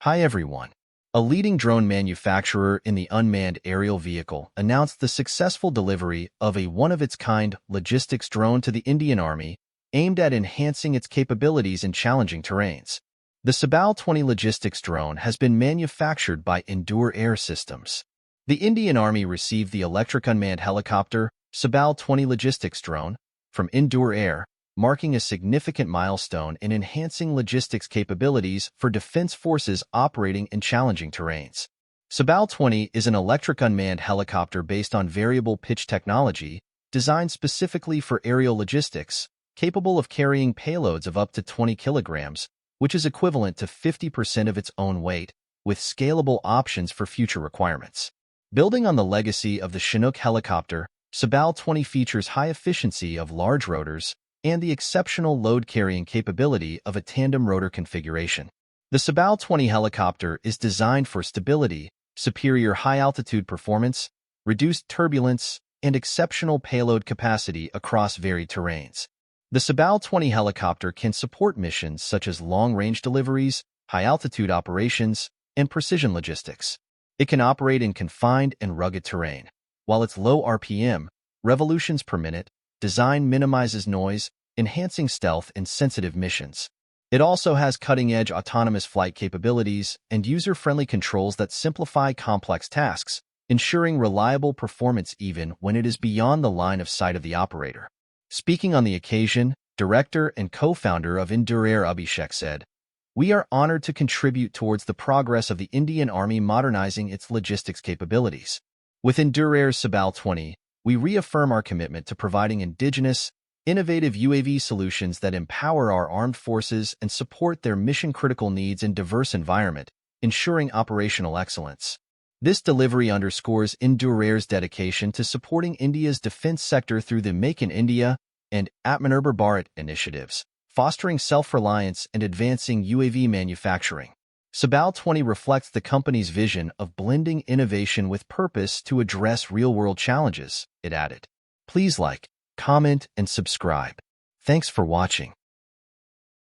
Hi everyone. A leading drone manufacturer in the unmanned aerial vehicle announced the successful delivery of a one-of-its-kind logistics drone to the Indian Army, aimed at enhancing its capabilities in challenging terrains. The SABAL 20 logistics drone has been manufactured by Endureair Systems. The Indian Army received the electric unmanned helicopter SABAL 20 logistics drone from Endureair, marking a significant milestone in enhancing logistics capabilities for defense forces operating in challenging terrains. SABAL 20 is an electric unmanned helicopter based on variable pitch technology designed specifically for aerial logistics, capable of carrying payloads of up to 20 kilograms, which is equivalent to 50% of its own weight, with scalable options for future requirements. Building on the legacy of the Chinook helicopter, SABAL 20 features high efficiency of large rotors and the exceptional load-carrying capability of a tandem rotor configuration. The SABAL 20 helicopter is designed for stability, superior high-altitude performance, reduced turbulence, and exceptional payload capacity across varied terrains. The SABAL 20 helicopter can support missions such as long-range deliveries, high-altitude operations, and precision logistics. It can operate in confined and rugged terrain. While its low RPM, revolutions per minute, design minimizes noise, enhancing stealth in sensitive missions. It also has cutting-edge autonomous flight capabilities and user-friendly controls that simplify complex tasks, ensuring reliable performance even when it is beyond the line of sight of the operator. Speaking on the occasion, director and co-founder of Endureair Abhishek said, "We are honored to contribute towards the progress of the Indian Army modernizing its logistics capabilities. With Endureair's SABAL 20, we reaffirm our commitment to providing indigenous, innovative UAV solutions that empower our armed forces and support their mission-critical needs in diverse environment, ensuring operational excellence." This delivery underscores Endureair's dedication to supporting India's defense sector through the Make in India and Atmanirbhar Bharat initiatives, fostering self-reliance and advancing UAV manufacturing. SABAL 20 reflects the company's vision of blending innovation with purpose to address real-world challenges, it added. Please like, comment, and subscribe. Thanks for watching.